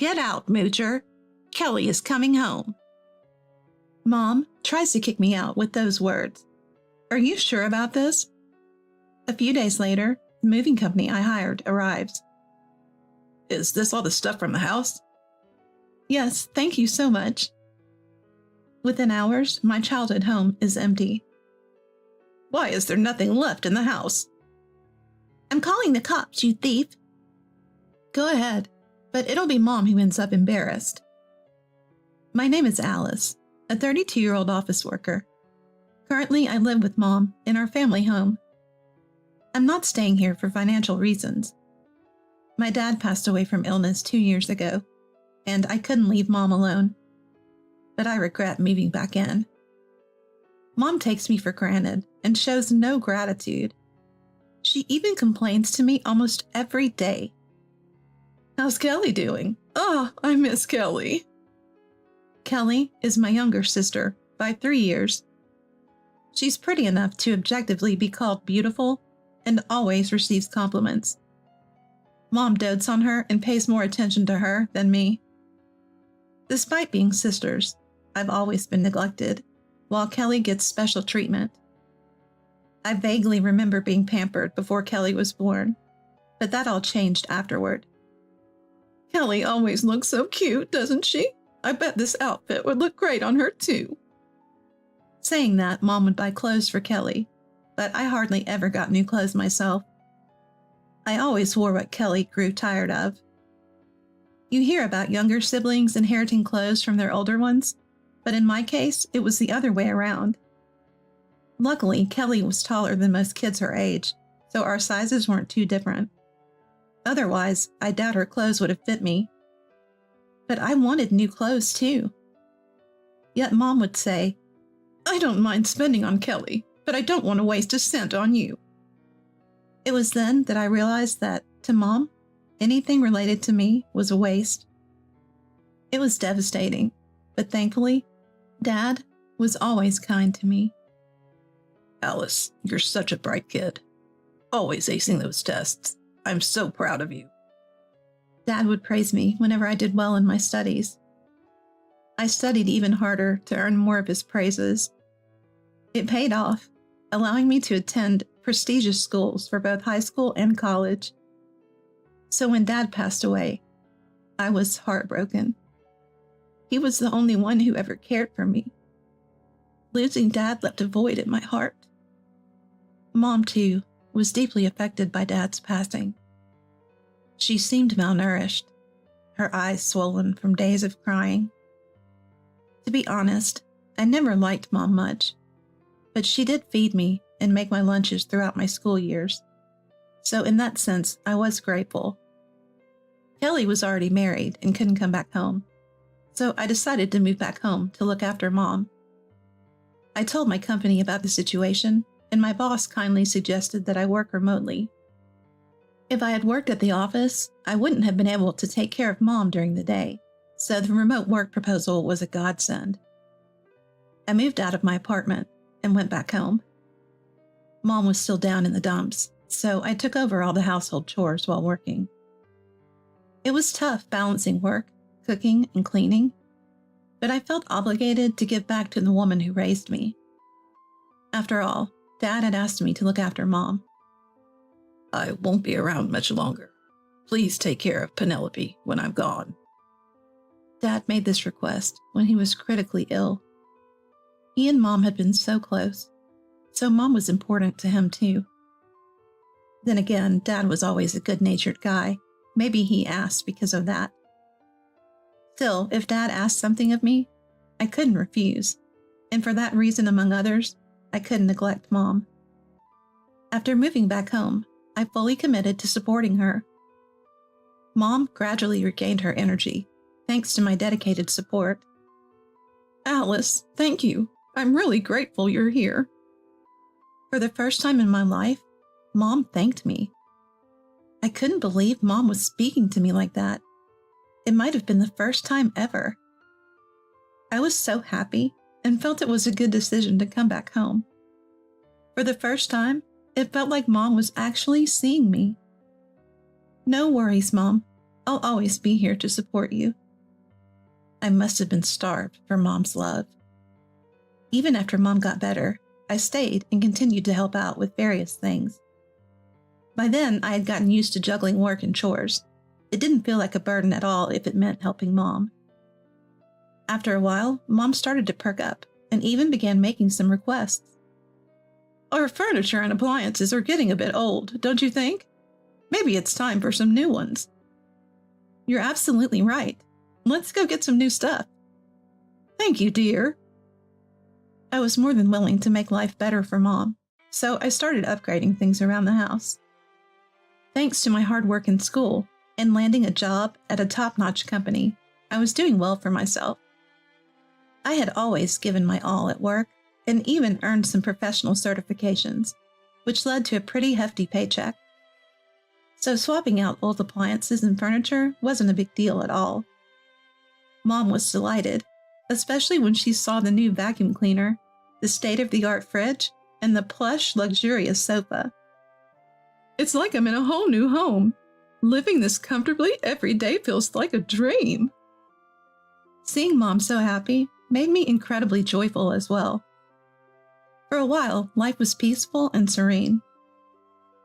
Get out, Moocher. Kelly is coming home. Mom tries to kick me out with those words. Are you sure about this? A few days later, the moving company I hired arrives. Is this all the stuff from the house? Yes, thank you so much. Within hours, my childhood home is empty. Why is there nothing left in the house? I'm calling the cops, you thief. Go ahead, but it'll be Mom who ends up embarrassed. My name is Alice, a 32-year-old office worker. Currently, I live with Mom in our family home. I'm not staying here for financial reasons. My dad passed away from illness 2 years ago, and I couldn't leave Mom alone. But I regret moving back in. Mom takes me for granted and shows no gratitude. She even complains to me almost every day. How's Kelly doing? Oh, I miss Kelly. Kelly is my younger sister by 3 years. She's pretty enough to objectively be called beautiful and always receives compliments. Mom dotes on her and pays more attention to her than me. Despite being sisters, I've always been neglected, while Kelly gets special treatment. I vaguely remember being pampered before Kelly was born, but that all changed afterward. Kelly always looks so cute, doesn't she? I bet this outfit would look great on her too. Saying that, Mom would buy clothes for Kelly, but I hardly ever got new clothes myself. I always wore what Kelly grew tired of. You hear about younger siblings inheriting clothes from their older ones, but in my case, it was the other way around. Luckily, Kelly was taller than most kids her age, so our sizes weren't too different. Otherwise, I doubt her clothes would have fit me. But I wanted new clothes too. Yet Mom would say, I don't mind spending on Kelly, but I don't want to waste a cent on you. It was then that I realized that, to Mom, anything related to me was a waste. It was devastating, but thankfully, Dad was always kind to me. Alice, you're such a bright kid. Always acing those tests. I'm so proud of you. Dad would praise me whenever I did well in my studies. I studied even harder to earn more of his praises. It paid off, allowing me to attend prestigious schools for both high school and college. So when Dad passed away, I was heartbroken. He was the only one who ever cared for me. Losing Dad left a void in my heart. Mom, too, was deeply affected by Dad's passing. She seemed malnourished, her eyes swollen from days of crying. To be honest, I never liked Mom much, but she did feed me and make my lunches throughout my school years. So in that sense, I was grateful. Kelly was already married and couldn't come back home, so I decided to move back home to look after Mom. I told my company about the situation, and my boss kindly suggested that I work remotely. If I had worked at the office, I wouldn't have been able to take care of Mom during the day, so the remote work proposal was a godsend. I moved out of my apartment and went back home. Mom was still down in the dumps, so I took over all the household chores while working. It was tough balancing work, cooking, and cleaning, but I felt obligated to give back to the woman who raised me. After all, Dad had asked me to look after Mom. I won't be around much longer. Please take care of Penelope when I'm gone. Dad made this request when he was critically ill. He and Mom had been so close, so Mom was important to him too. Then again, Dad was always a good-natured guy. Maybe he asked because of that. Still, if Dad asked something of me, I couldn't refuse, and for that reason, among others, I couldn't neglect Mom. After moving back home, I fully committed to supporting her. Mom gradually regained her energy, thanks to my dedicated support. Alice, thank you. I'm really grateful you're here. For the first time in my life, Mom thanked me. I couldn't believe Mom was speaking to me like that. It might have been the first time ever. I was so happy and felt it was a good decision to come back home. For the first time, it felt like Mom was actually seeing me. No worries, Mom. I'll always be here to support you. I must have been starved for Mom's love. Even after Mom got better, I stayed and continued to help out with various things. By then, I had gotten used to juggling work and chores. It didn't feel like a burden at all if it meant helping Mom. After a while, Mom started to perk up and even began making some requests. Our furniture and appliances are getting a bit old, don't you think? Maybe it's time for some new ones. You're absolutely right. Let's go get some new stuff. Thank you, dear. I was more than willing to make life better for Mom, so I started upgrading things around the house. Thanks to my hard work in school and landing a job at a top-notch company, I was doing well for myself. I had always given my all at work and even earned some professional certifications, which led to a pretty hefty paycheck. So swapping out old appliances and furniture wasn't a big deal at all. Mom was delighted, especially when she saw the new vacuum cleaner, the state-of-the-art fridge, and the plush, luxurious sofa. It's like I'm in a whole new home. Living this comfortably every day feels like a dream. Seeing Mom so happy made me incredibly joyful as well. For a while, life was peaceful and serene.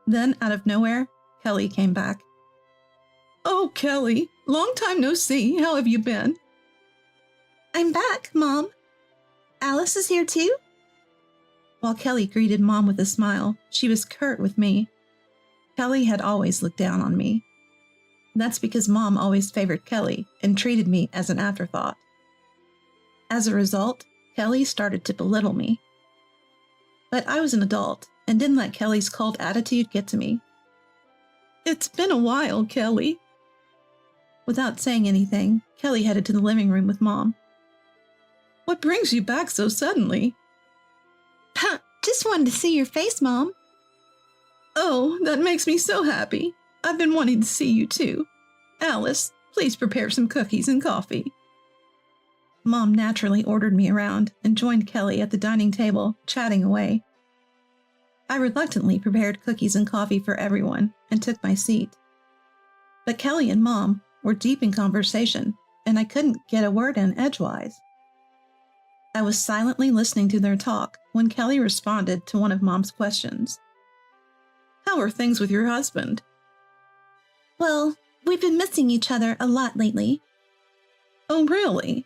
Then, out of nowhere, Kelly came back. Oh, Kelly, long time no see. How have you been? I'm back, Mom. Alice is here too? While Kelly greeted Mom with a smile, she was curt with me. Kelly had always looked down on me. That's because Mom always favored Kelly and treated me as an afterthought. As a result, Kelly started to belittle me. But I was an adult and didn't let Kelly's cold attitude get to me. It's been a while, Kelly. Without saying anything, Kelly headed to the living room with Mom. What brings you back so suddenly? Just wanted to see your face, Mom. Oh, that makes me so happy. I've been wanting to see you too. Alice, please prepare some cookies and coffee. Mom naturally ordered me around and joined Kelly at the dining table, chatting away. I reluctantly prepared cookies and coffee for everyone and took my seat. But Kelly and Mom were deep in conversation, and I couldn't get a word in edgewise. I was silently listening to their talk when Kelly responded to one of Mom's questions. How are things with your husband? Well, we've been missing each other a lot lately. Oh, really?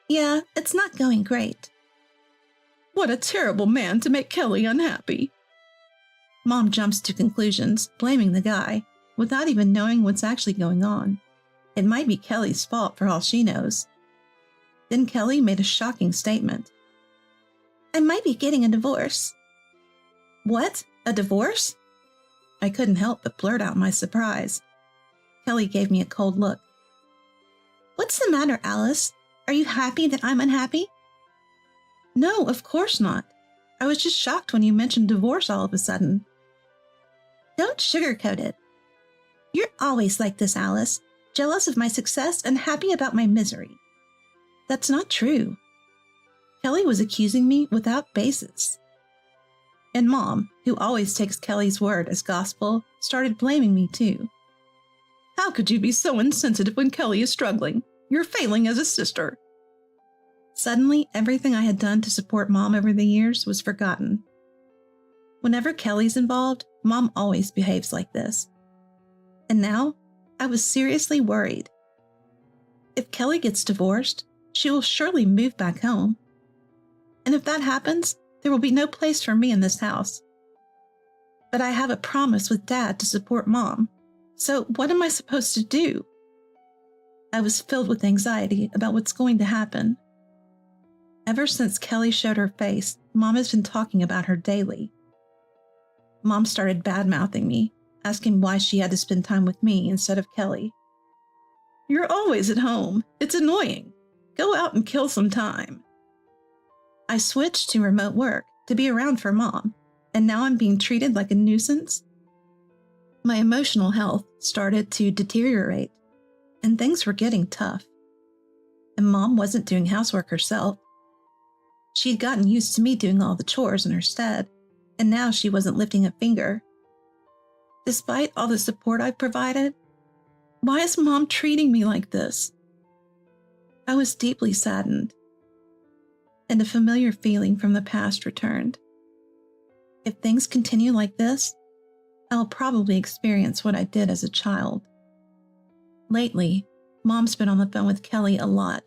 Yeah, it's not going great. What a terrible man to make Kelly unhappy. Mom jumps to conclusions, blaming the guy, without even knowing what's actually going on. It might be Kelly's fault for all she knows. Then Kelly made a shocking statement. I might be getting a divorce. What? A divorce? I couldn't help but blurt out my surprise. Kelly gave me a cold look. What's the matter, Alice? Are you happy that I'm unhappy? No, of course not. I was just shocked when you mentioned divorce all of a sudden. Don't sugarcoat it. You're always like this, Alice, jealous of my success and happy about my misery. That's not true. Kelly was accusing me without basis. And Mom, who always takes Kelly's word as gospel, started blaming me too. How could you be so insensitive when Kelly is struggling? You're failing as a sister. Suddenly, everything I had done to support Mom over the years was forgotten. Whenever Kelly's involved, Mom always behaves like this. And now, I was seriously worried. If Kelly gets divorced, she will surely move back home. And if that happens, there will be no place for me in this house. But I have a promise with Dad to support Mom. So what am I supposed to do? I was filled with anxiety about what's going to happen. Ever since Kelly showed her face, Mom has been talking about her daily. Mom started bad-mouthing me, asking why she had to spend time with me instead of Kelly. You're always at home. It's annoying. Go out and kill some time. I switched to remote work to be around for Mom, and now I'm being treated like a nuisance. My emotional health started to deteriorate, and things were getting tough. And Mom wasn't doing housework herself. She'd gotten used to me doing all the chores in her stead, and now she wasn't lifting a finger. Despite all the support I've provided, Why is Mom treating me like this? I was deeply saddened, and a familiar feeling from the past returned. If things continue like this, I'll probably experience what I did as a child. Lately, Mom's been on the phone with Kelly a lot,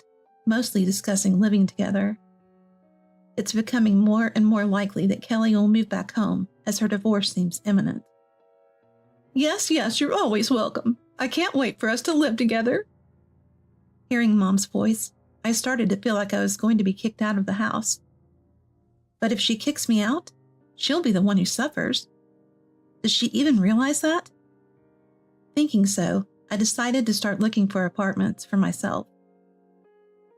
mostly discussing living together. It's becoming more and more likely that Kelly will move back home as her divorce seems imminent. Yes, you're always welcome. I can't wait for us to live together. Hearing Mom's voice, I started to feel like I was going to be kicked out of the house. But if she kicks me out, she'll be the one who suffers. Does she even realize that? Thinking so, I decided to start looking for apartments for myself.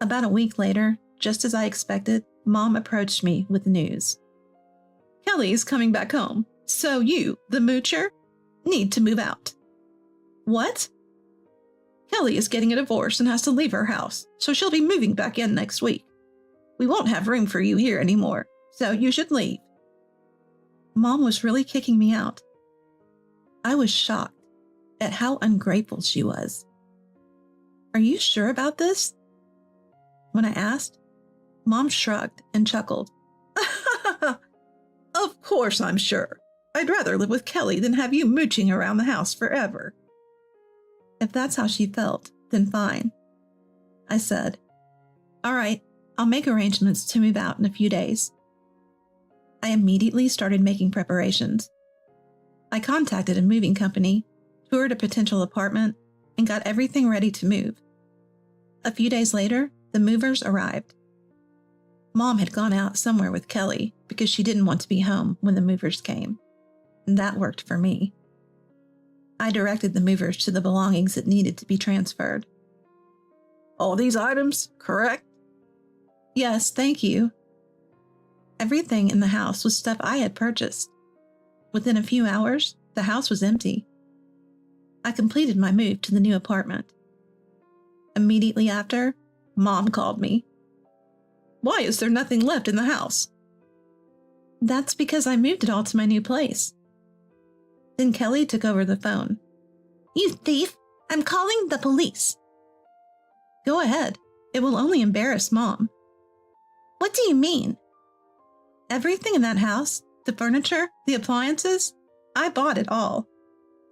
About a week later, just as I expected, Mom approached me with news. Kelly's coming back home, so you, the moocher, need to move out. What? Kelly is getting a divorce and has to leave her house, so she'll be moving back in next week. We won't have room for you here anymore, so you should leave. Mom was really kicking me out. I was shocked at how ungrateful she was. Are you sure about this? When I asked, Mom shrugged and chuckled. Of course I'm sure. I'd rather live with Kelly than have you mooching around the house forever. If that's how she felt, then fine. I said, all right, I'll make arrangements to move out in a few days. I immediately started making preparations. I contacted a moving company, toured a potential apartment, and got everything ready to move. A few days later, the movers arrived. Mom had gone out somewhere with Kelly because she didn't want to be home when the movers came. And that worked for me. I directed the movers to the belongings that needed to be transferred. All these items, correct? Yes, thank you. Everything in the house was stuff I had purchased. Within a few hours, the house was empty. I completed my move to the new apartment. Immediately after, Mom called me. Why is there nothing left in the house? That's because I moved it all to my new place. Then Kelly took over the phone. You thief! I'm calling the police. Go ahead. It will only embarrass Mom. What do you mean? Everything in that house, the furniture, the appliances, I bought it all.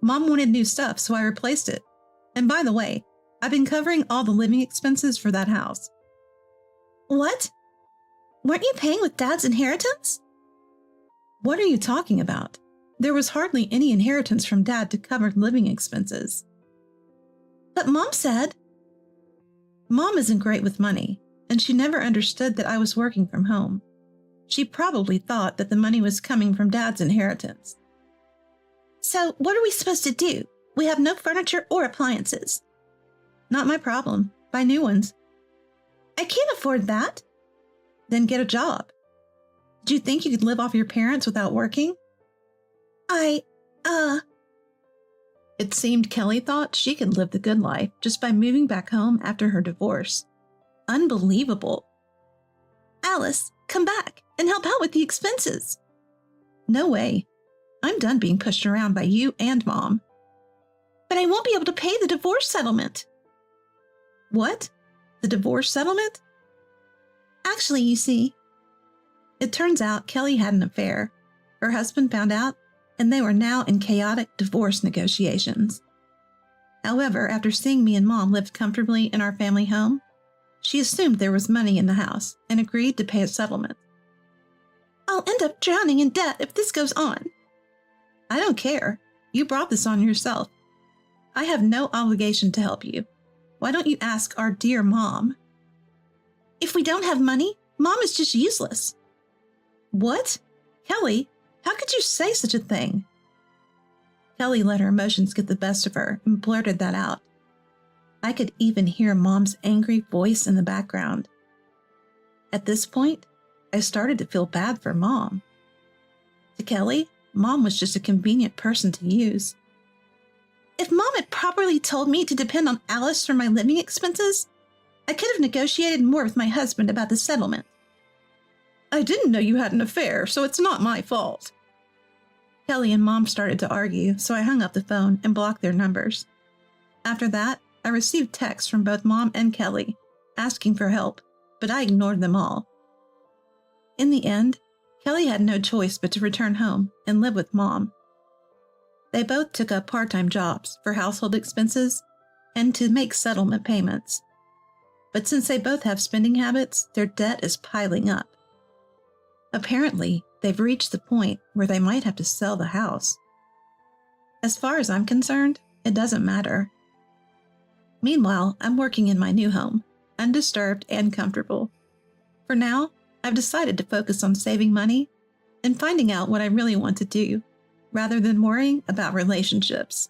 Mom wanted new stuff, so I replaced it. And by the way, I've been covering all the living expenses for that house. What? Weren't you paying with Dad's inheritance? What are you talking about? There was hardly any inheritance from Dad to cover living expenses. But Mom said... Mom isn't great with money, and she never understood that I was working from home. She probably thought that the money was coming from Dad's inheritance. So what are we supposed to do? We have no furniture or appliances. Not my problem. Buy new ones. I can't afford that. Then get a job. Did you think you could live off your parents without working? It seemed Kelly thought she could live the good life just by moving back home after her divorce. Unbelievable. Alice, come back and help out with the expenses. No way. I'm done being pushed around by you and Mom. But I won't be able to pay the divorce settlement. What? The divorce settlement? Actually, you see, it turns out Kelly had an affair. Her husband found out, and they were now in chaotic divorce negotiations. However, after seeing me and Mom live comfortably in our family home, she assumed there was money in the house and agreed to pay a settlement. I'll end up drowning in debt if this goes on. I don't care. You brought this on yourself. I have no obligation to help you. Why don't you ask our dear Mom? If we don't have money, Mom is just useless. What? Kelly, how could you say such a thing? Kelly let her emotions get the best of her and blurted that out. I could even hear Mom's angry voice in the background. At this point, I started to feel bad for Mom. To Kelly, Mom was just a convenient person to use. If Mom had properly told me to depend on Alice for my living expenses, I could have negotiated more with my husband about the settlement. I didn't know you had an affair, so it's not my fault. Kelly and Mom started to argue, so I hung up the phone and blocked their numbers. After that, I received texts from both Mom and Kelly asking for help, but I ignored them all. In the end, Kelly had no choice but to return home and live with Mom. They both took up part-time jobs for household expenses and to make settlement payments. But since they both have spending habits, their debt is piling up. Apparently, they've reached the point where they might have to sell the house. As far as I'm concerned, it doesn't matter. Meanwhile, I'm working in my new home, undisturbed and comfortable. For now, I've decided to focus on saving money and finding out what I really want to do, rather than worrying about relationships.